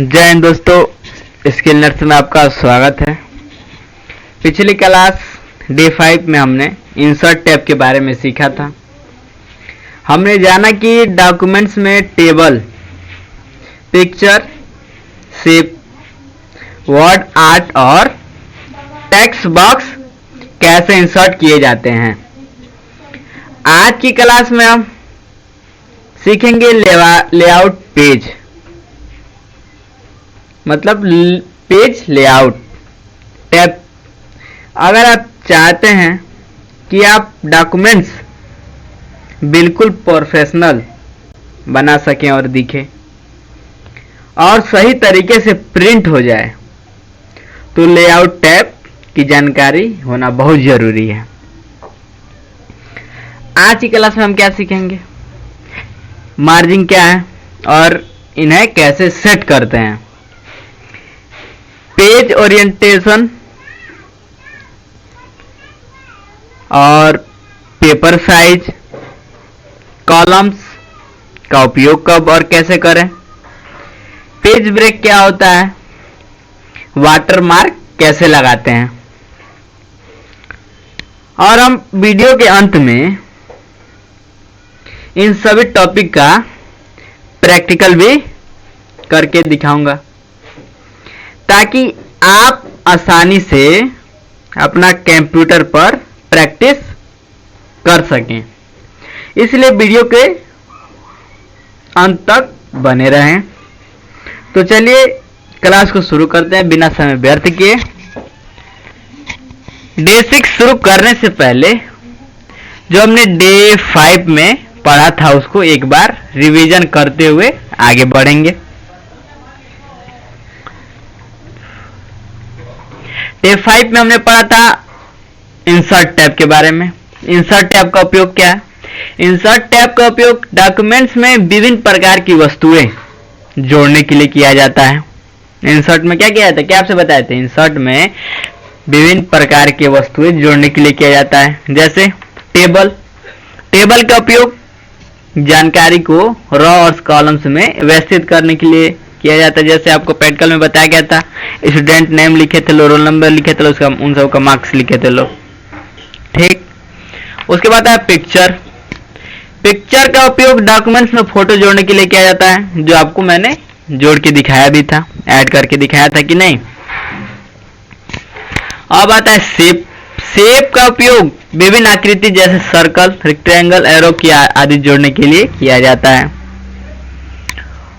जय हिंद दोस्तों, skill nurse में आपका स्वागत है। पिछली क्लास डे 5 में हमने इंसर्ट टैब के बारे में सीखा था। हमने जाना कि डॉक्यूमेंट्स में table, picture, shape, word art और टेक्स्ट बॉक्स कैसे इंसर्ट किए जाते हैं। आज की क्लास में हम सीखेंगे लेआउट पेज, मतलब पेज लेआउट टैब। अगर आप चाहते हैं कि आप डॉक्यूमेंट्स बिल्कुल प्रोफेशनल बना सकें और दिखे और सही तरीके से प्रिंट हो जाए, तो लेआउट टैब की जानकारी होना बहुत जरूरी है। आज की क्लास में हम क्या सीखेंगे, मार्जिन क्या है और इन्हें कैसे सेट करते हैं, पेज ओरिएंटेशन और पेपर साइज, कॉलम्स का उपयोग कब और कैसे करें, पेज ब्रेक क्या होता है, वाटरमार्क कैसे लगाते हैं, और हम वीडियो के अंत में इन सभी टॉपिक का प्रैक्टिकल भी करके दिखाऊंगा, ताकि आप आसानी से अपना कंप्यूटर पर प्रैक्टिस कर सकें। इसलिए वीडियो के अंत तक बने रहें। तो चलिए क्लास को शुरू करते हैं बिना समय व्यर्थ किए। डे 6 शुरू करने से पहले जो हमने डे 5 में पढ़ा था उसको एक बार रिवीजन करते हुए आगे बढ़ेंगे। डे 5 में हमने पढ़ा था इंसर्ट टैब के बारे में। इंसर्ट टैब का उपयोग क्या है? इंसर्ट टैब का उपयोग डॉक्यूमेंट्स में विभिन्न प्रकार की वस्तुएं जोड़ने के लिए किया जाता है। इंसर्ट में क्या किया जाता है, क्या आपसे बताए थे? इंसर्ट में विभिन्न प्रकार की वस्तुएं जोड़ने के लिए किया जाता है, जैसे टेबल। टेबल का उपयोग जानकारी को रॉ और कॉलम्स में व्यवस्थित करने के लिए किया जाता है। जैसे आपको प्रैक्टिकल में बताया गया था, स्टूडेंट नेम लिखे थे लो, रोल नंबर लिखे थे लो, उसका उन सब का मार्क्स लिखे थे लो, ठीक। उसके बाद है पिक्चर। पिक्चर का उपयोग डॉक्यूमेंट्स में फोटो जोड़ने के लिए किया जाता है, जो आपको मैंने जोड़ के दिखाया भी था, ऐड करके दिखाया था कि नहीं। अब आता है शेप। शेप का उपयोग विभिन्न आकृति जैसे सर्कल, रेक्टेंगल, एरो की आदि जोड़ने के लिए किया जाता है।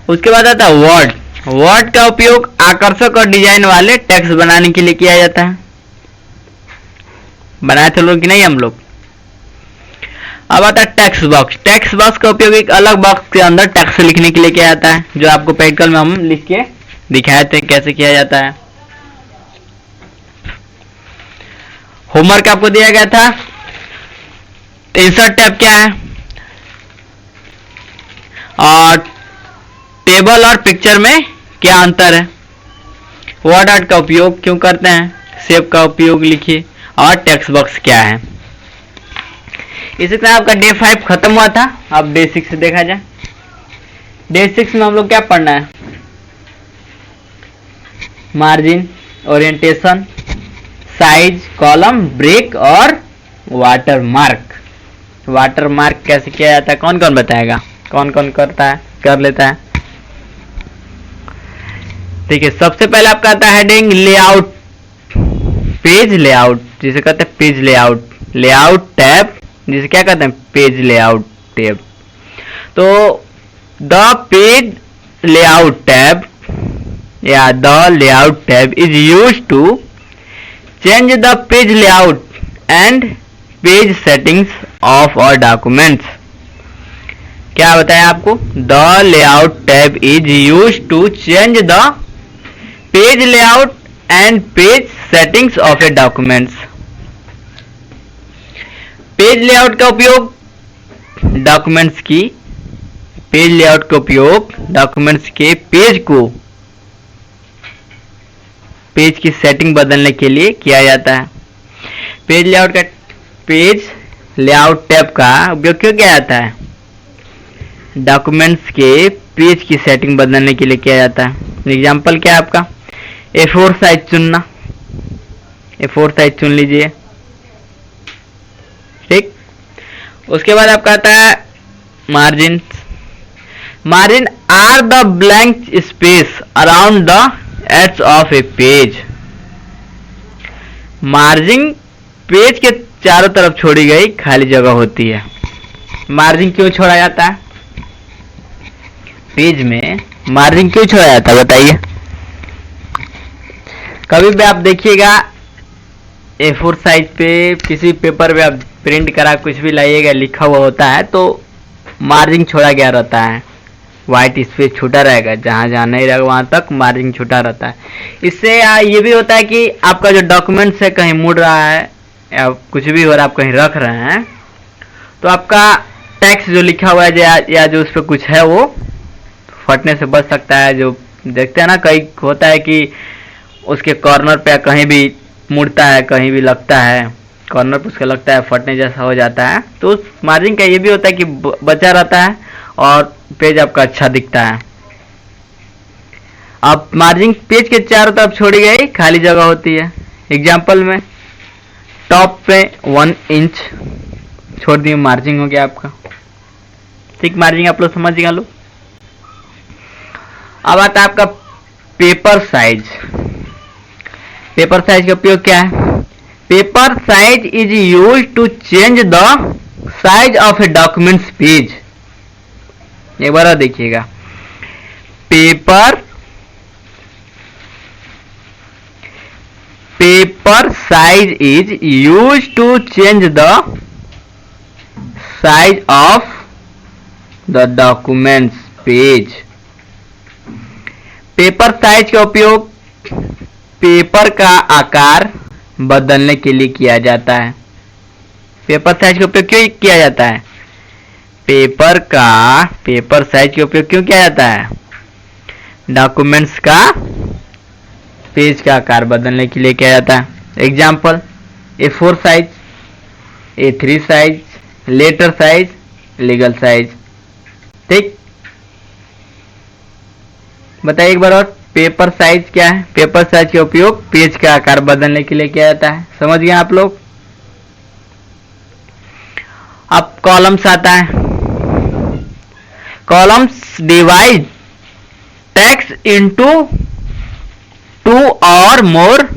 उसके बाद आता है वर्ड। वर्ड का उपयोग आकर्षक और डिजाइन वाले टेक्स्ट बनाने के लिए किया जाता है। बनाए थे लोग कि नहीं हम लोग। अब आता है टेक्स्ट बॉक्स। टेक्स्ट बॉक्स का उपयोग एक अलग बॉक्स के अंदर टेक्स्ट लिखने के लिए किया जाता है, जो आपको प्रैक्टिकल में हम लिख के दिखाए थे कैसे किया जाता है। होमवर्क आपको दिया गया था। इंसर्ट टैब क्या है और टेबल और पिक्चर में क्या अंतर है, वर्ड आर्ट का उपयोग क्यों करते हैं, शेप का उपयोग लिखिए, और टेक्स्ट बॉक्स क्या है। इसी तरह आपका डे 5 खत्म हुआ था। अब डे 6 देखा जाए। डे 6 में हम लोग क्या पढ़ना है, margin, orientation, size, column, break और वाटरमार्क। वाटरमार्क कैसे किया जाता है, कौन कौन बताएगा, कौन कौन करता है, कर लेता है। ठीक है, सबसे पहले आपका आता है हेडिंग लेआउट, पेज लेआउट, जिसे कहते हैं पेज लेआउट, लेआउट टैब, जिसे क्या कहते हैं, पेज लेआउट टैब। तो द पेज लेआउट टैब या the layout tab is used to change the page layout and page settings of our documents. क्या बताया आपको, the layout tab is used to change the page layout and page settings of a documents. Page layout का उपयोग documents की, page layout का उपयोग documents के page को, पेज की सेटिंग बदलने के लिए किया जाता है। पेज लेआउट का, पेज लेआउट टैब का उपयोग क्यों किया जाता है, डॉक्यूमेंट्स के पेज की सेटिंग बदलने के लिए किया जाता है। एग्जाम्पल क्या है आपका? A4 साइज चुनना, A4 साइज चुन लीजिए, ठीक। उसके बाद आपका आता है margin. Margin are the blank space around the edge of a page. Margin page के चारों तरफ छोड़ी गई खाली जगह होती है। मार्जिन क्यों छोड़ा जाता है? पेज में मार्जिन क्यों छोड़ा जाता है बताइए? कभी भी आप देखिएगा A4 साइज पे किसी पेपर पे आप प्रिंट करा कुछ भी लाइएगा, लिखा हुआ होता है तो मार्जिन छोड़ा गया रहता है। व्हाइट स्पेस छूटा रहेगा, जहां जहां नहीं रहेगा वहां तक मार्जिन छूटा रहता है। इससे ये भी होता है कि आपका जो डॉक्यूमेंट्स है कहीं मुड़ रहा है या कुछ भी हो रहा है, आप कहीं रख रहे हैं तो आपका टेक्स्ट जो लिखा हुआ है या जो उस पर कुछ है वो फटने से बच सकता है। जो देखते हैं ना, कई होता है कि उसके कॉर्नर पे कहीं भी मुड़ता है, कहीं भी लगता है, कॉर्नर पे उसका लगता है, फटने जैसा हो जाता है। तो उस मार्जिन का ये भी होता है कि बचा रहता है और पेज आपका अच्छा दिखता है। अब मार्जिन पेज के चारों तरफ छोड़ी गई खाली जगह होती है। एग्जाम्पल में टॉप पे 1 इंच छोड़ दिए, मार्जिन हो गया आपका, ठीक। मार्जिन आप लोग समझ गए लो। अब आता है आपका पेपर साइज। पेपर साइज का उपयोग क्या है? Paper size is use to change the size of a documents page. एक बार देखिएगा, paper size is use to change the size of the documents page. Paper size का उपयोग पेपर का आकार बदलने के लिए किया जाता है। पेपर साइज का उपयोग क्यों किया जाता है? पेपर साइज का उपयोग क्यों किया जाता है? डॉक्यूमेंट्स का पेज का आकार बदलने के लिए किया जाता है। Example A4 size, A3 size, letter size, legal size, ठीक। बताइए एक बार और, पेपर साइज क्या है? पेपर साइज का उपयोग पेज का आकार बदलने के लिए किया जाता है। समझ गए आप लोग? अब कॉलम्स आता है। कॉलम्स डिवाइड टेक्स्ट इनटू 2 और मोर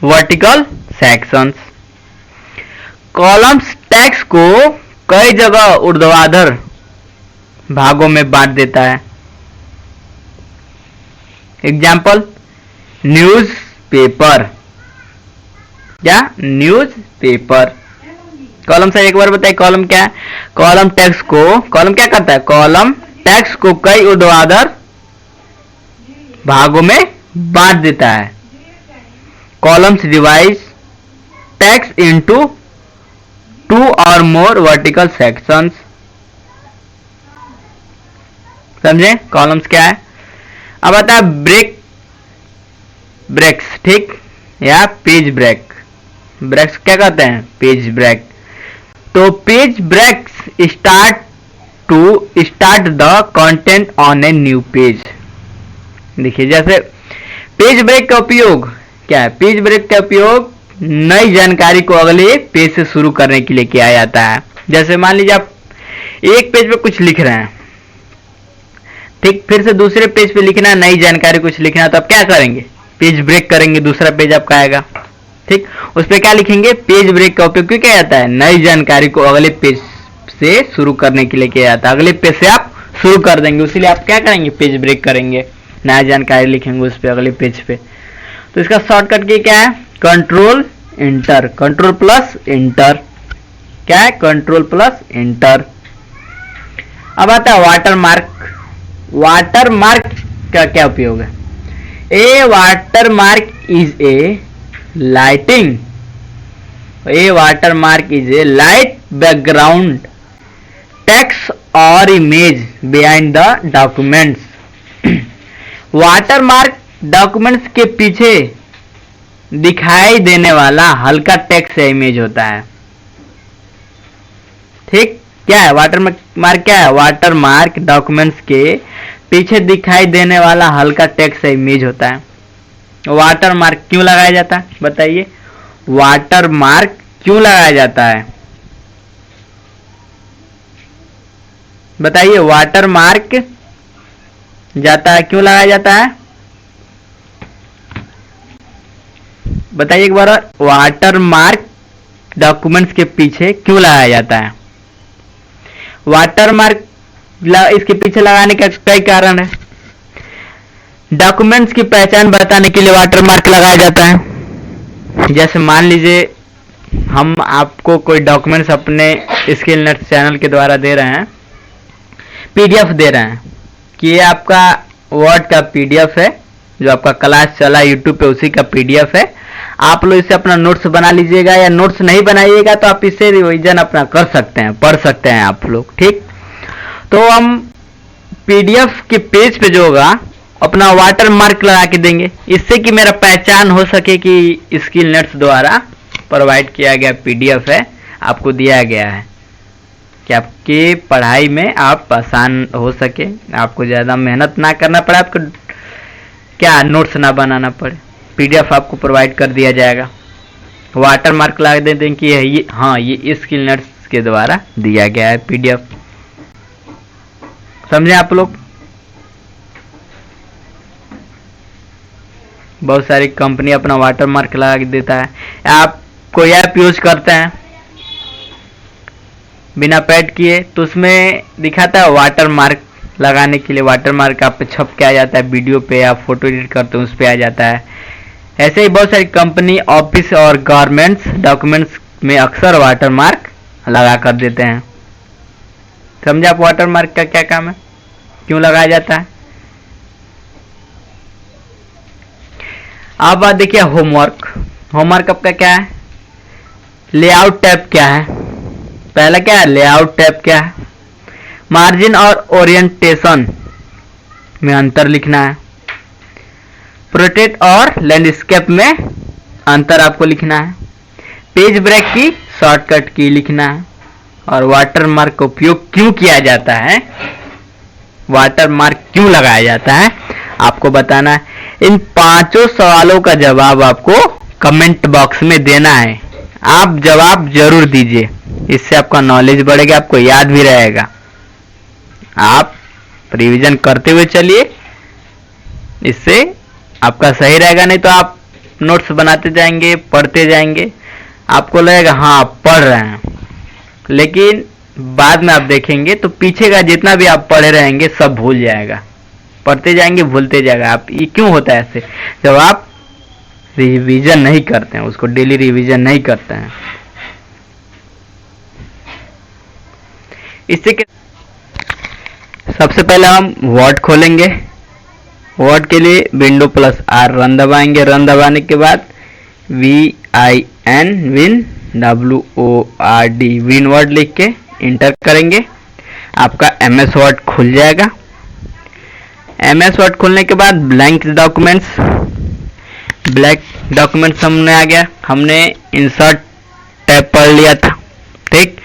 वर्टिकल सेक्शंस। कॉलम्स टेक्स्ट को कई जगह ऊर्ध्वाधर भागों में बांट देता है। एग्जाम्पल न्यूज पेपर या न्यूज पेपर। कॉलम से एक बार बताइए कॉलम क्या है? कॉलम क्या करता है? कॉलम टेक्स्ट को कई ऊर्ध्वाधर भागों में बांट देता है। कॉलम्स डिवाइड टेक्स्ट इनटू 2 और मोर वर्टिकल सेक्शंस। समझे? कॉलम्स क्या है? अब आता है ब्रेक्स, ठीक, या पेज ब्रेक। ब्रेक्स क्या कहते हैं? Page break. तो page breaks start the content on a new page. देखिए, जैसे पेज ब्रेक का उपयोग क्या है? पेज ब्रेक का उपयोग नई जानकारी को अगले पेज से शुरू करने के लिए किया जाता है। जैसे मान लीजिए आप एक पेज पे कुछ लिख रहे हैं, ठीक, फिर से दूसरे पेज पे लिखना है, नई जानकारी कुछ लिखना है, तो आप क्या करेंगे? पेज ब्रेक करेंगे, दूसरा पेज आपका आएगा, ठीक। उस पर क्या लिखेंगे? पेज ब्रेक का उपयोग क्यों किया जाता है? नई जानकारी को अगले पेज से शुरू करने के लिए किया जाता है। अगले पेज से आप शुरू कर देंगे, इसीलिए आप क्या करेंगे? पेज ब्रेक करेंगे, नया जानकारी लिखेंगे उस पे, अगले पेज पे। तो इसका शॉर्टकट की क्या है? Control enter, control plus enter. क्या है? Control plus enter. अब आता है वाटरमार्क। वाटरमार्क का क्या उपयोग है? A watermark is a lighting, a watermark is a light background text और image behind the documents. Watermark documents के पीछे दिखाई देने वाला हल्का टेक्स्ट या इमेज होता है, ठीक। क्या है वाटरमार्क? क्या है वाटरमार्क? डॉक्यूमेंट्स के पीछे दिखाई देने वाला हल्का टेक्स्ट या इमेज होता है। वाटर मार्क क्यों लगाया जाता है बताइए, वाटर मार्क क्यों लगाया जाता है बताइए, वाटर मार्क जाता है क्यों लगाया जाता है बताइए एक बार। वाटर मार्क डॉक्यूमेंट्स के पीछे क्यों लगाया जाता है? वाटर मार्क इसके पीछे लगाने का कई कारण है। डॉक्यूमेंट्स की पहचान बताने के लिए वाटर मार्क लगाया जाता है। जैसे मान लीजिए हम आपको कोई डॉक्यूमेंट्स अपने स्किल नेट चैनल के द्वारा दे रहे हैं, पीडीएफ दे रहे हैं कि ये आपका वर्ड का पीडीएफ है, जो आपका क्लास चला यूट्यूब पे उसी का पीडीएफ है। आप लोग इसे अपना नोट्स बना लीजिएगा, या नोट्स नहीं बनाइएगा तो आप इसे रिवीजन अपना कर सकते हैं, पढ़ सकते हैं आप लोग। ठीक, तो हम पीडीएफ के पेज पे जो होगा अपना वाटर मार्क लगा के देंगे, इससे कि मेरा पहचान हो सके कि स्किल नेट्स द्वारा प्रोवाइड किया गया पीडीएफ है, आपको दिया गया है, कि आपकी पढ़ाई में आप आसान हो सके, आपको ज़्यादा मेहनत ना करना पड़े, आपको क्या नोट्स ना बनाना पड़े, पीडीएफ आपको प्रोवाइड कर दिया जाएगा। वाटर मार्क लगा देते हैं कि ये हाँ ये स्किल नेट्स के द्वारा दिया गया है पीडीएफ। समझे आप लोग? बहुत सारी कंपनी अपना वाटर मार्क लगा के देता है। आप कोई ऐप यूज करते हैं बिना पैड किए तो उसमें दिखाता है वाटर मार्क लगाने के लिए, वाटर मार्क आप पे छप के आ जाता है, वीडियो पे आप फोटो एडिट करते हैं उस पे आ जाता है। ऐसे ही बहुत सारी कंपनी ऑफिस और गवर्नमेंट्स डॉक्यूमेंट्स में अक्सर वाटर मार्क लगा कर देते हैं। समझे आप वाटर मार्क का क्या काम है, क्यों लगाया जाता है? अब बात देखिए होमवर्क। होमवर्क आपका क्या है? लेआउट टैब क्या है? पहला क्या है? लेआउट टैब क्या है? मार्जिन और ओरिएंटेशन में अंतर लिखना है। प्रोटेक्ट और लैंडस्केप में अंतर आपको लिखना है। पेज ब्रेक की शॉर्टकट की लिखना है। और वाटर मार्क का उपयोग क्यों किया जाता है, वाटर मार्क क्यों लगाया जाता है, आपको बताना है। इन पांचों सवालों का जवाब आपको कमेंट बॉक्स में देना है। आप जवाब जरूर दीजिए, इससे आपका नॉलेज बढ़ेगा, आपको याद भी रहेगा। आप रिवीजन करते हुए चलिए, इससे आपका सही रहेगा। नहीं तो आप नोट्स बनाते जाएंगे, पढ़ते जाएंगे, आपको लगेगा हाँ आप पढ़ रहे हैं, लेकिन बाद में आप देखेंगे तो पीछे का जितना भी आप पढ़े रहेंगे सब भूल जाएगा। पढ़ते जाएंगे भूलते जाएगा। आप ये क्यों होता है ऐसे? जब आप रिवीजन नहीं करते हैं, उसको डेली रिवीजन नहीं करते हैं। इससे सबसे पहले हम वर्ड खोलेंगे। वर्ड के लिए विंडो प्लस आर रन दबाएंगे। रन दबाने के बाद VIN win WORD win word लिख के इंटर करेंगे। आपका MS वर्ड खुल जाएगा। MS वर्ड खुलने के बाद ब्लैंक डॉक्यूमेंट्स हमने आ गया। हमने इंसर्ट टैब पढ़ लिया था, ठीक।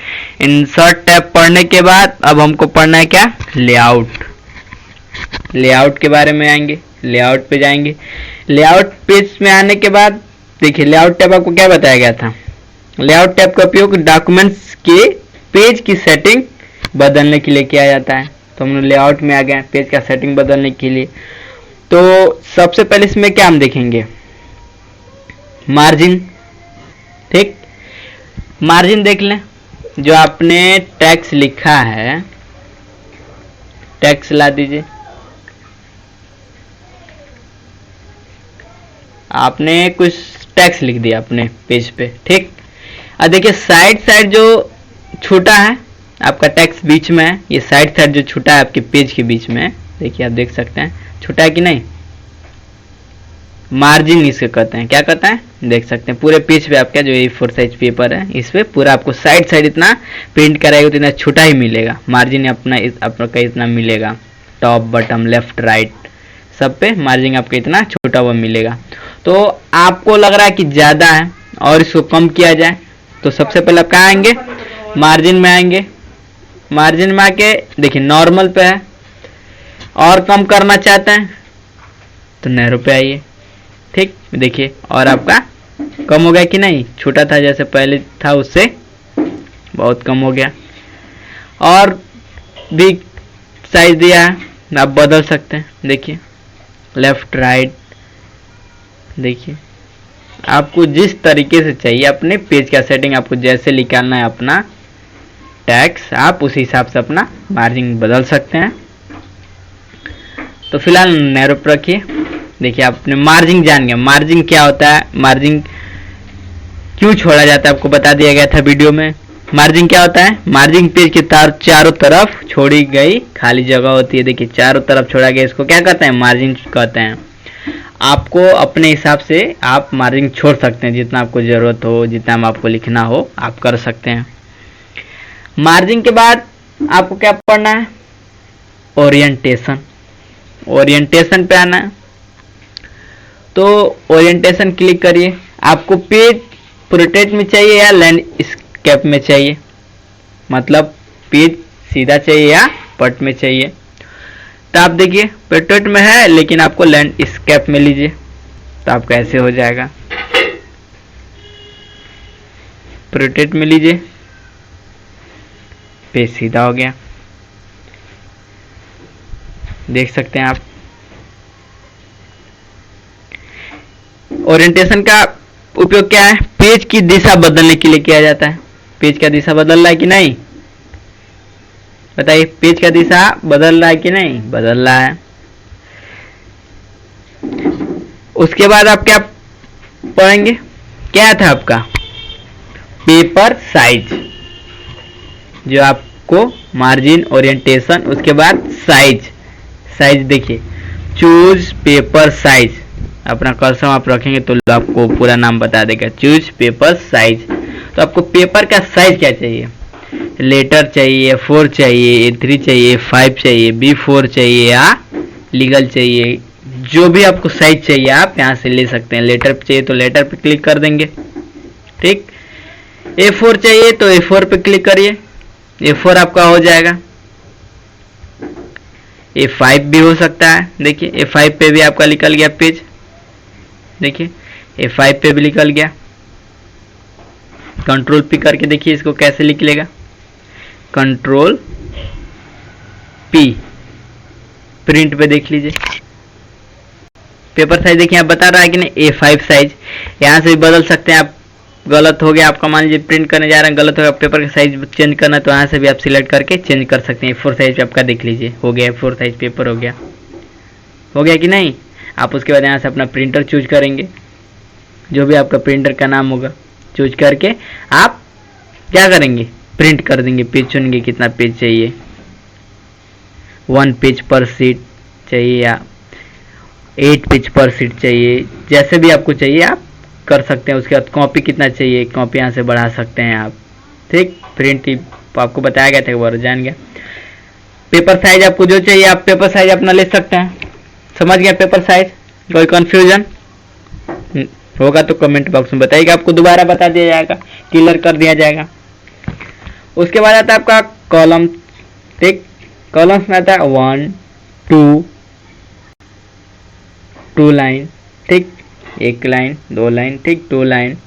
इंसर्ट टैब पढ़ने के बाद अब हमको पढ़ना है क्या? लेआउट। लेआउट के बारे में आएंगे, लेआउट पे जाएंगे। लेआउट पेज में आने के बाद देखिए लेआउट टैब आपको क्या बताया गया था। लेआउट टैब का उपयोग डॉक्यूमेंट्स के पेज की सेटिंग बदलने के लिए किया जाता है। तो हम लेआउट में आ गए पेज का सेटिंग बदलने के लिए। तो सबसे पहले इसमें क्या हम देखेंगे? मार्जिन, ठीक। मार्जिन देख लें। जो आपने टेक्स्ट लिखा है, टेक्स्ट ला दीजिए। आपने कुछ टेक्स्ट लिख दिया अपने पेज पे, ठीक। अब देखिए साइड जो छूटा है आपका टेक्स्ट बीच में है, ये साइड जो छूटा है आपके पेज के बीच में है, देखिए आप देख सकते हैं छूटा है कि नहीं। मार्जिन इसके कहते हैं, क्या कहते हैं देख सकते हैं। पूरे पेज पे आपका जो A4 साइज पेपर है इस पे पूरा आपको साइड इतना प्रिंट कराएगा तो इतना छोटा ही मिलेगा। मार्जिन अपना आपका इतना मिलेगा, टॉप बटम लेफ्ट राइट सब पे मार्जिन आपका इतना छोटा हुआ मिलेगा। तो आपको लग रहा है कि ज़्यादा है और इसको कम किया जाए, तो सबसे पहले आप कहाँ आएंगे? मार्जिन में आएंगे। मार्जिन में आके देखिए नॉर्मल पे है, और कम करना चाहते हैं तो नैरो पे आइए। ठीक, देखिए और आपका कम हो गया कि नहीं, छोटा था जैसे पहले था उससे बहुत कम हो गया। और भी साइज दिया है, आप बदल सकते हैं। देखिए लेफ्ट राइट, देखिए आपको जिस तरीके से चाहिए अपने पेज का सेटिंग, आपको जैसे निकालना है अपना टैक्स, आप उस हिसाब से अपना मार्जिन बदल सकते हैं। तो फिलहाल नैरो पर रखिए। देखिए आपने मार्जिन जान गया, मार्जिन क्या होता है, मार्जिन क्यों छोड़ा जाता है आपको बता दिया गया था वीडियो में। मार्जिन क्या होता है, मार्जिन पेज के चारों तरफ छोड़ी गई खाली जगह होती है। देखिए चारों तरफ छोड़ा गया, इसको क्या कहते हैं, मार्जिन कहते हैं। आपको अपने हिसाब से आप मार्जिन छोड़ सकते हैं, जितना आपको ज़रूरत हो, जितना आपको लिखना हो आप कर सकते हैं। मार्जिन के बाद आपको क्या पढ़ना है, ओरिएंटेशन। ओरिएंटेशन पे आना है, तो ओरिएंटेशन क्लिक करिए। आपको पेज पोर्ट्रेट में चाहिए या लैंडस्केप में चाहिए, मतलब पेज सीधा चाहिए या पट में चाहिए। तो आप देखिए पोर्ट्रेट में है लेकिन आपको लैंडस्केप में लीजिए, तो आपका ऐसे हो जाएगा। पोर्ट्रेट में लीजिए, पेज सीधा हो गया, देख सकते हैं आप। ओरिएंटेशन का उपयोग क्या है, पेज की दिशा बदलने के लिए किया जाता है। पेज का दिशा बदल रहा है कि नहीं, बताइए, पेज का दिशा बदल रहा है कि नहीं, बदल रहा है। उसके बाद आप क्या पढ़ेंगे, क्या था आपका पेपर साइज, जो आपको मार्जिन, ओरिएंटेशन, उसके बाद साइज। साइज देखिए, चूज पेपर साइज, अपना कर्सर आप रखेंगे तो आपको पूरा नाम बता देगा, चूज पेपर साइज। तो आपको पेपर का साइज क्या चाहिए, लेटर चाहिए, A4 चाहिए, A3 चाहिए, A5 चाहिए, B4 चाहिए या लीगल चाहिए, जो भी आपको साइज चाहिए आप यहाँ से ले सकते हैं। लेटर चाहिए तो लेटर पे क्लिक कर देंगे। ठीक, A4 चाहिए तो A4 पे क्लिक करिए, A4 आपका हो जाएगा। A5 भी हो सकता है, देखिए A5 पे भी आपका निकल गया पेज, देखिए A5 पे भी निकल गया। कंट्रोल P करके देखिए इसको कैसे निकलेगा, कंट्रोल P, प्रिंट पे देख लीजिए। पेपर साइज देखिए आप बता रहा है कि नहीं, A5 साइज। यहाँ से भी बदल सकते हैं आप, गलत हो गया आपका, मान लीजिए प्रिंट करने जा रहे हैं गलत हो गया, पेपर का साइज चेंज करना तो यहाँ से भी आप सिलेक्ट करके चेंज कर सकते हैं। A4 साइज आपका देख लीजिए हो गया, A4 साइज पेपर हो गया, हो गया कि नहीं। आप उसके बाद यहाँ से अपना प्रिंटर चूज करेंगे, जो भी आपका प्रिंटर का नाम होगा चूज करके आप क्या करेंगे, प्रिंट कर देंगे। पेज चुनेंगे, कितना पेज चाहिए, 1 पेज पर सीट चाहिए या 8 पेज पर सीट चाहिए, जैसे भी आपको चाहिए आप कर सकते हैं। उसके बाद कॉपी कितना चाहिए, कॉपी यहाँ से बढ़ा सकते हैं आप। ठीक, प्रिंट आपको बताया गया था, वो जान गया। पेपर साइज आपको जो चाहिए आप पेपर साइज अपना ले सकते हैं। समझ गया पेपर साइज, कोई कंफ्यूजन होगा तो कमेंट बॉक्स में बताइएगा, आपको दोबारा बता दिया जाएगा, क्लियर कर दिया जाएगा। उसके बाद आता है आपका कॉलम। ठीक, कॉलम्स में आता है 1 2 2 लाइन, ठीक, 1 लाइन 2 लाइन, ठीक, 2 लाइन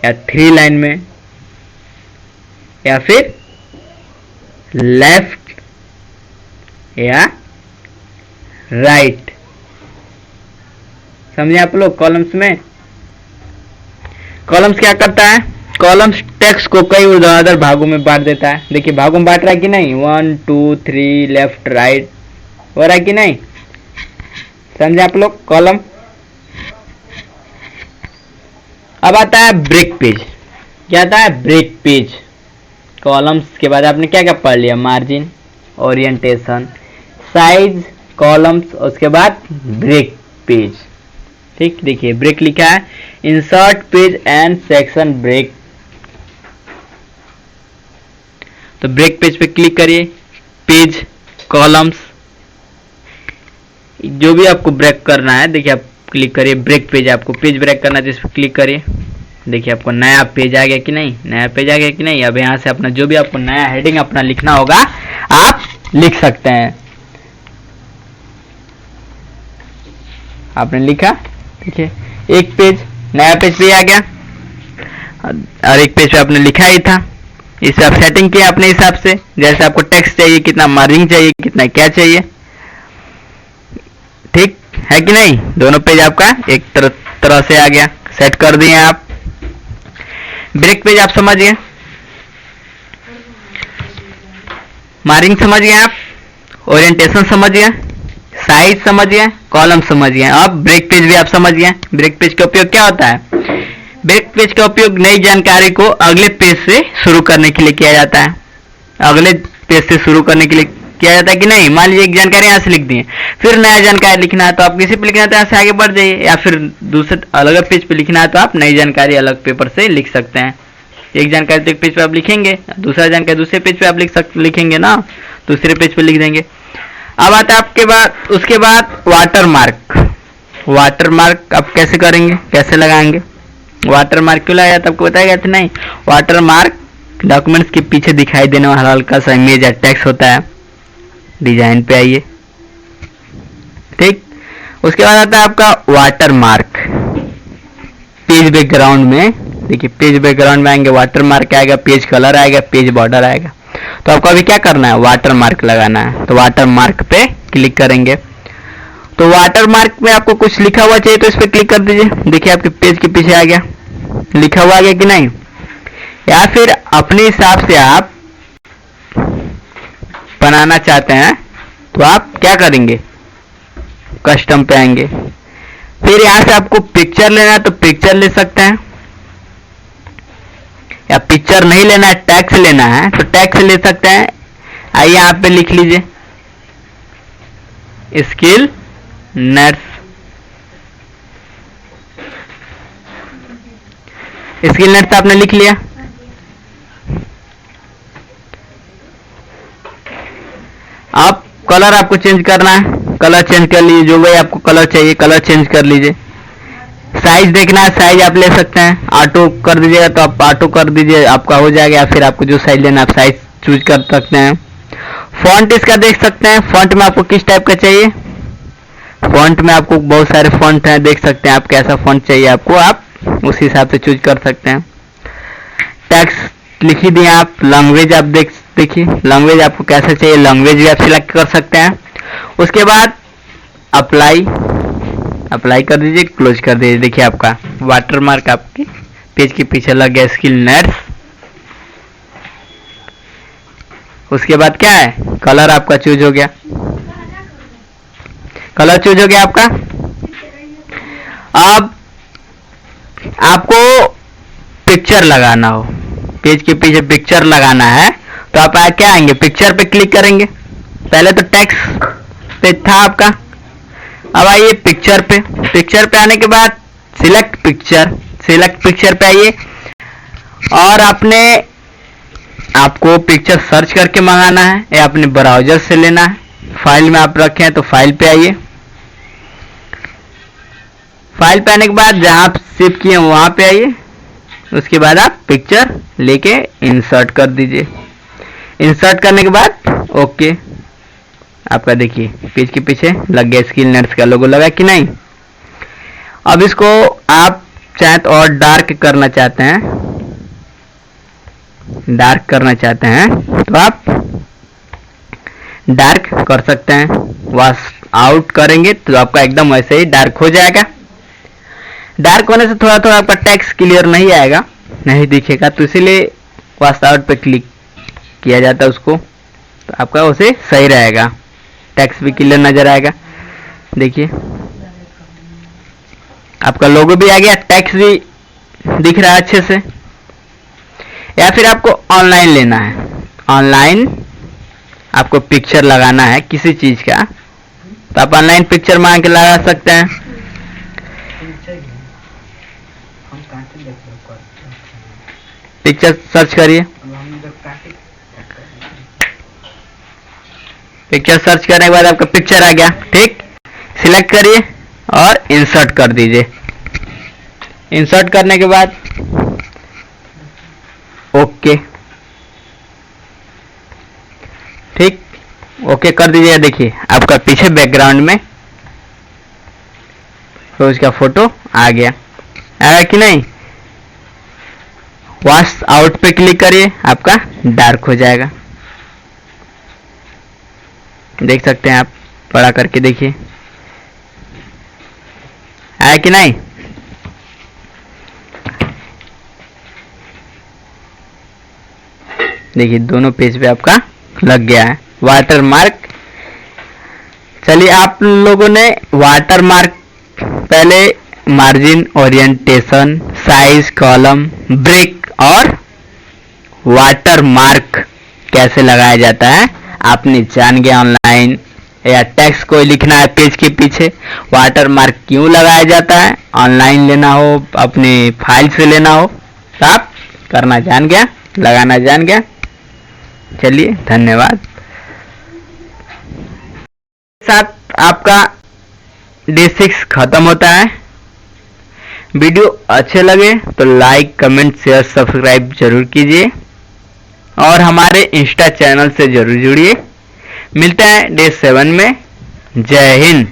या 3 लाइन में, या फिर लेफ्ट या राइट। समझे आप लोग। कॉलम्स में, कॉलम्स क्या करता है, कॉलम्स टेक्स्ट को कई ऊर्ध्वाधर भागों में बांट देता है। देखिए भागों में बांट रहा है कि नहीं, 1 2 3 लेफ्ट राइट हो रहा है कि नहीं, समझे आप लोग। कॉलम। अब आता है ब्रेक पेज। क्या आता है, ब्रेक पेज। कॉलम्स के बाद आपने क्या क्या पढ़ लिया, मार्जिन, ओरिएंटेशन, साइज, कॉलम्स, उसके बाद ब्रेक पेज। ठीक, देखिए ब्रेक लिखा है, insert page and section break. तो ब्रेक पेज पे क्लिक करिए, पेज, कॉलम्स, जो भी आपको ब्रेक करना है, देखिए आप क्लिक करिए ब्रेक पेज। आपको पेज ब्रेक करना है तो इस पर क्लिक करिए, देखिए आपको नया पेज आ गया कि नहीं, नया पेज आ गया कि नहीं। अब यहाँ से अपना जो भी आपको नया हेडिंग अपना लिखना होगा आप लिख सकते हैं। आपने लिखा, देखिए एक पेज, नया पेज पे आ गया और एक पेज पे आपने लिखा ही था। इसे आप सेटिंग किया अपने हिसाब से, जैसे आपको टेक्स्ट चाहिए, कितना मार्जिन चाहिए, कितना क्या चाहिए, ठीक है कि नहीं। दोनों पेज आपका एक तरह से आ गया, सेट कर दिए आप। ब्रेक पेज आप समझ गए, मार्जिन समझ गए आप, ओरिएंटेशन समझ गए, साइज समझ गए, कॉलम समझ गए। अब ब्रेक पेज भी आप समझ गए। ब्रेक पेज का उपयोग क्या होता है? ब्रेक पेज का उपयोग नई जानकारी को अगले पेज से शुरू करने के लिए किया जाता है। अगले पेज से शुरू करने के लिए किया जाता है कि नहीं। मान लीजिए एक जानकारी यहाँ से लिख दी है, फिर नया जानकारी लिखना है तो आप किसी पे लिखना है तो यहाँ से आगे बढ़ जाइए, या फिर दूसरे अलग पेज पे लिखना है तो आप नई जानकारी अलग पेपर से लिख सकते हैं। एक जानकारी तो एक पेज पे आप लिखेंगे, दूसरा जानकारी दूसरे पेज पे आप लिखेंगे ना, दूसरे पेज पे लिख देंगे। अब आता है आपके बाद, उसके बाद वाटर मार्क। वाटर मार्क आप कैसे करेंगे, कैसे लगाएंगे? वाटर मार्क क्यों लगाया था आपको बताया गया था नहीं। वाटर मार्क डॉक्यूमेंट्स के पीछे दिखाई देने वाला हल्का सा इमेज या टेक्स्ट होता है। डिजाइन पे आइए, ठीक। उसके बाद आता है आपका वाटर मार्क पेज बैकग्राउंड में। देखिए पेज बैकग्राउंड में आएंगे, वाटर मार्क आएगा, पेज कलर आएगा, पेज बॉर्डर आएगा। तो आपको अभी क्या करना है? वाटर मार्क लगाना है। तो वाटर मार्क पे क्लिक करेंगे। तो वाटर मार्क में आपको कुछ लिखा हुआ चाहिए तो इस पे क्लिक कर दीजिए। देखिए आपके पेज के पीछे आ गया, लिखा हुआ आ गया कि नहीं। या फिर अपने हिसाब से आप बनाना चाहते हैं तो आप क्या करेंगे? कस्टम पे आएंगे, फिर यहां से आपको पिक्चर लेना है तो पिक्चर ले सकते हैं, या पिक्चर नहीं लेना है, टैक्स लेना है तो टैक्स ले सकते हैं। आइए यहाँ पे लिख लीजिए स्किल नर्स। स्किल नर्स आपने लिख लिया। अब कलर आपको चेंज करना है, कलर चेंज कर लीजिए, जो भाई आपको कलर चाहिए कलर चेंज कर लीजिए। साइज देखना है, साइज आप ले सकते हैं, ऑटो कर दीजिएगा तो आप ऑटो कर दीजिए, आपका हो जाएगा। या फिर आपको जो साइज लेना आप साइज चूज कर सकते हैं। फॉन्ट इसका देख सकते हैं, फॉन्ट में आपको किस टाइप का चाहिए। फॉन्ट में आपको बहुत सारे फॉन्ट हैं, देख सकते हैं आप कैसा फॉन्ट चाहिए आपको, आप उस हिसाब से चूज कर सकते हैं। टेक्स्ट लिख ही दिए आप। लैंग्वेज आप देखिए लैंग्वेज आपको कैसा चाहिए, लैंग्वेज भी आप सिलेक्ट कर सकते हैं। उसके बाद अप्लाई कर दीजिए, क्लोज कर दीजिए। देखिए आपका वाटर मार्क आपके पेज के पीछे लग गया, स्किल नर्स। उसके बाद क्या है? कलर आपका चूज हो गया, कलर चूज हो गया आपका। अब आपको पिक्चर लगाना हो, पेज के पीछे पिक्चर लगाना है तो आप क्या आएंगे? पिक्चर पे क्लिक करेंगे। पहले तो टेक्स्ट पे था आपका, अब आइए पिक्चर पे। पिक्चर पे आने के बाद सिलेक्ट पिक्चर पे आइए और आपको पिक्चर सर्च करके मंगाना है या अपने ब्राउजर से लेना है। फाइल में आप रखे हैं तो फाइल पे आइए। फाइल पे आने के बाद जहां आप सेव किए वहां पे आइए। उसके बाद आप पिक्चर लेके इंसर्ट कर दीजिए। इंसर्ट करने के बाद ओके, आपका देखिए पेज के पीछे लग गया, स्किल नर्स का लोगो लगा कि नहीं। अब इसको आप चाहे तो और डार्क करना चाहते हैं तो आप डार्क कर सकते हैं। वॉश आउट करेंगे तो आपका एकदम वैसे ही डार्क हो जाएगा। डार्क होने से थोड़ा थोड़ा आपका टेक्स्ट क्लियर नहीं आएगा, नहीं दिखेगा, तो इसीलिए वॉश आउट पे क्लिक किया जाता है उसको, तो आपका उसे सही रहेगा, टेक्स्ट भी क्लियर नजर आएगा। देखिए आपका लोगो भी आ गया, टेक्स्ट भी दिख रहा है अच्छे से। या फिर आपको ऑनलाइन लेना है, ऑनलाइन आपको पिक्चर लगाना है किसी चीज का तो आप ऑनलाइन पिक्चर मांग के लगा सकते हैं। पिक्चर सर्च करिए, पिक्चर सर्च करने के बाद आपका पिक्चर आ गया, ठीक। सिलेक्ट करिए और इंसर्ट कर दीजिए। इंसर्ट करने के बाद ओके, ठीक, ओके कर दीजिए। देखिए आपका पीछे बैकग्राउंड में तो उसका फोटो आ गया, आया कि नहीं। वॉश आउट पे क्लिक करिए, आपका डार्क हो जाएगा। देख सकते हैं आप, बड़ा करके देखिए, आया कि नहीं। देखिए दोनों पेज पे आपका लग गया है वाटर मार्क। चलिए आप लोगों ने वाटर मार्क पहले margin, orientation, size, column, break और वाटर मार्क कैसे लगाया जाता है आपने जान गया। ऑनलाइन या टेक्स्ट कोई लिखना है पेज के पीछे, वाटर मार्क क्यों लगाया जाता है, ऑनलाइन लेना हो, अपने फाइल से लेना हो, तो आप करना जान गया, लगाना जान गया। चलिए धन्यवाद। साथ आपका डे 6 खत्म होता है। वीडियो अच्छे लगे तो लाइक, कमेंट, शेयर, सब्सक्राइब जरूर कीजिए और हमारे इंस्टा चैनल से जरूर जुड़िए। मिलते हैं डे 7 में। जय हिंद।